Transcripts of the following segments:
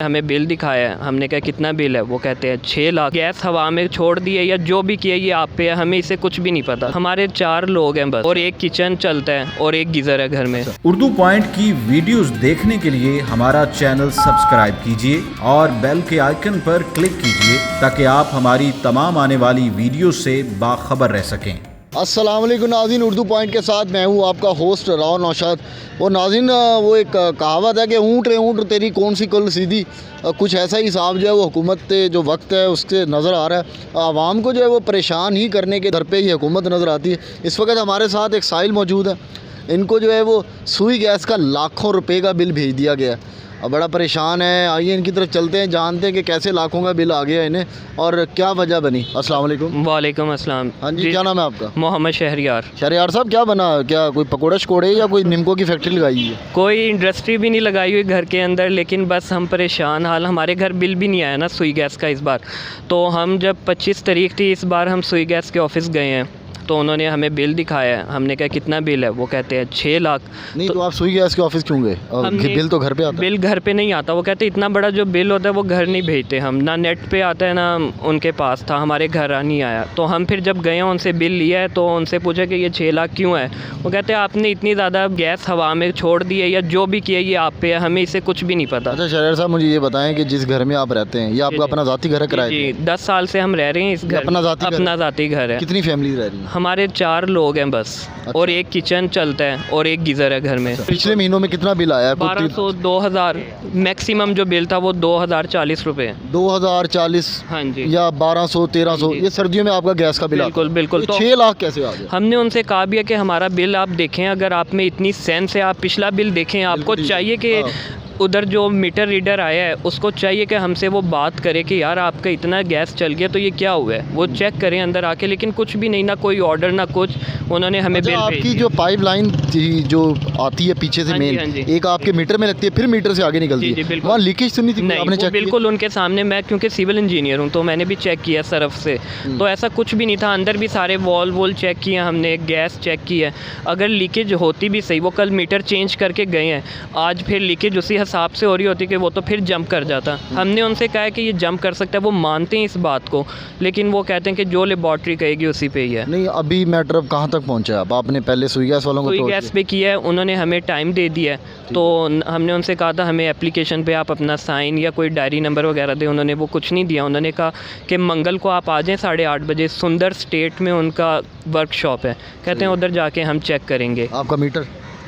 हमें बिल दिखाया है, हमने कहा कितना बिल है, वो कहते हैं 6 लाख। गैस हवा में छोड़ दी है या जो भी किया ये आप पे है, हमें इसे कुछ भी नहीं पता। हमारे 4 लोग हैं बस, और एक किचन चलता है और एक गीज़र है घर में। उर्दू पॉइंट की वीडियोस देखने के लिए हमारा चैनल सब्सक्राइब कीजिए और बेल के आइकन पर क्लिक कीजिए ताकि आप हमारी तमाम आने वाली वीडियो से बाखबर रह सकें। अस्सलाम वालेकुम नाज़रीन, उर्दू पॉइंट के साथ मैं हूँ आपका होस्ट राव नौशाद। और नाज़रीन, वो एक कहावत है कि ऊँट रे ऊँट तेरी कौन सी कुल सीधी। कुछ ऐसा ही हिसाब जो है वो हुकूमत जो वक्त है उससे नज़र आ रहा है। आवाम को जो है वो परेशान ही करने के दर पे ही हुकूमत नज़र आती है। इस वक्त हमारे साथ एक साहिल मौजूद है। इनको जो है वो सुई गैस का लाखों रुपये का बिल भेज दिया गया है। अब बड़ा परेशान है। आइए इनकी तरफ चलते हैं, जानते हैं कि कैसे लाखों का बिल आ गया इन्हें और क्या वजह बनी। अस्सलाम वालेकुम। वालेकुम अस्सलाम। हाँ जी, क्या नाम है आपका? मोहम्मद शहरियार। शहरियार साहब, क्या बना? क्या कोई पकौड़े शकोड़े या कोई निम्को की फैक्ट्री लगाई है? कोई इंडस्ट्री भी नहीं लगाई हुई घर के अंदर, लेकिन बस हम परेशान हाल। हमारे घर बिल भी नहीं आया ना सुई गैस का इस बार। तो हम जब 25 तारीख थी, इस बार हम सुई गैस के ऑफिस गए हैं तो उन्होंने हमें बिल दिखाया है। हमने कहा कितना बिल है, वो कहते हैं 6 लाख। नहीं तो आप सुई गैस के ऑफिस क्यों गए? बिल तो घर पे आता है। बिल घर पे नहीं आता। वो कहते हैं इतना बड़ा जो बिल होता है वो घर नहीं भेजते हम, ना नेट पे आता है ना उनके पास था, हमारे घर नहीं आया। तो हम फिर जब गए उनसे बिल लिया है तो उनसे पूछा कि ये 6 लाख क्यों है। वो कहते हैं आपने इतनी ज़्यादा गैस हवा में छोड़ दी है या जो भी किया ये आप पे है, हमें इसे कुछ भी नहीं पता। अच्छा शहरियार साहब, मुझे ये बताएं कि जिस घर में आप रहते हैं ये आपका अपना ज़ाती घर है? किराए जी 10 साल से हम रह रहे हैं इस घर। अपना ज़ाती घर है। कितनी फैमिली रह रही है? हमारे 4 लोग हैं बस। अच्छा। और एक किचन चलता है और एक गीज़र है घर में। पिछले महीनों में कितना बिल आया है? 1200 2000 मैक्सिमम जो बिल था वो 2040 रुपये। 2040? हाँ जी। या 1200 1300? ये सर्दियों में आपका गैस का बिल? बिल्कुल बिल्कुल। तो 6 लाख कैसे आ गया? हमने उनसे कहा भी है कि हमारा बिल आप देखें, अगर आप में इतनी सेंस है आप पिछला बिल देखें। आपको चाहिए कि उधर जो मीटर रीडर आया है उसको चाहिए कि हमसे वो बात करे कि यार आपका इतना गैस चल गया तो ये क्या हुआ है, वो चेक करें अंदर आके। लेकिन कुछ भी नहीं, ना कोई ऑर्डर ना कुछ। उन्होंने हमें बिल आपकी जो पाइप लाइन जो आती है पीछे से मेन, एक आपके मीटर में लगती है फिर मीटर से आगे निकलती है, वहाँ लीकेज तो नहीं थी? आपने चेक? बिल्कुल उनके सामने, मैं क्योंकि सिविल इंजीनियर हूँ तो मैंने भी चेक किया सरफ से, तो ऐसा कुछ भी नहीं था। अंदर भी सारे वॉल चेक किया हमने, गैस चेक की है। अगर लीकेज होती भी सही, वो कल मीटर चेंज करके गए हैं, आज फिर लीकेज उसी हिसाब से हो रही होती कि वो तो फिर जंप कर जाता। हमने उनसे कहा है कि ये जंप कर सकता है, वो मानते हैं इस बात को, लेकिन वो कहते हैं कि जो लेबॉर्ट्री कहेगी उसी पे ही है। नहीं, अभी मैटर अब कहाँ तक पहुँचा है? अब आपने पहले सुई गैस वालों को सुई गैस पे किया है, उन्होंने हमें टाइम दे दिया है। तो हमने उनसे कहा था हमें एप्लीकेशन पे आप अपना साइन या कोई डायरी नंबर वगैरह दें, उन्होंने वो कुछ नहीं दिया। उन्होंने कहा कि मंगल को आप आ जाएँ 8:30 बजे, सुंदर स्टेट में उनका वर्कशॉप है। कहते हैं उधर जाके हम चेक करेंगे आपका मीटर।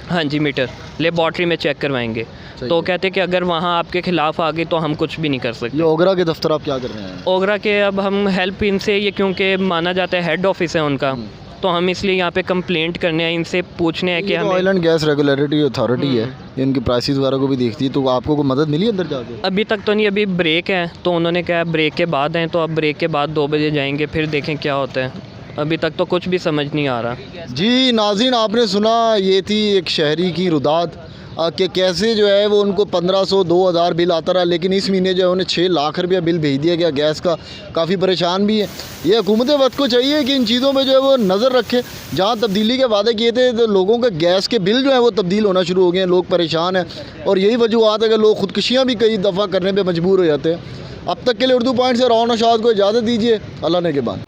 हाँ जी, मीटर लेबॉर्ट्री में चेक करवाएंगे। तो कहते हैं कि अगर वहाँ आपके खिलाफ आ गई तो हम कुछ भी नहीं कर सकते। ये ओगरा के दफ्तर आप क्या कर रहे हैं? ओगरा के अब हम हेल्प इनसे, ये क्योंकि माना जाता है हेड ऑफिस है उनका, तो हम इसलिए यहाँ पे कंप्लेंट करने हैं, इनसे पूछने हैं कि हमें। Oil and gas regulatory authority है, ये इनकी प्राइसेस वगैरह को भी देखती है। तो आपको कोई मदद मिली अंदर जाके? अभी तक तो नहीं, अभी ब्रेक है तो उन्होंने कहा ब्रेक के बाद हैं, तो अब ब्रेक के बाद 2 बजे जाएंगे, फिर देखें क्या होता है। अभी तक तो कुछ भी समझ नहीं आ रहा। जी नाज़रीन, आपने सुना, ये थी एक शहरी की रुदात कि कैसे जो है वो उनको 1500 2000 बिल आता रहा, लेकिन इस महीने जो है उन्हें 6 लाख रुपया बिल भेज दिया गया गैस का। काफ़ी परेशान भी है। ये हुकूमत वक्त को चाहिए कि इन चीज़ों में जो है वो नज़र रखे। जहाँ तब्दीली के वादे किए थे तो लोगों के गैस के बिल जो है वो तब्दील होना शुरू हो गए हैं, लोग परेशान हैं। और यही वजूहत है कि लोग ख़ुदकुशियाँ भी कई दफ़ा करने पर मजबूर हो जाते हैं। अब तक के लिए उर्दू पॉइंट से राव नौशाद को इजाज़त दीजिए। अल्लाह ने के बाद।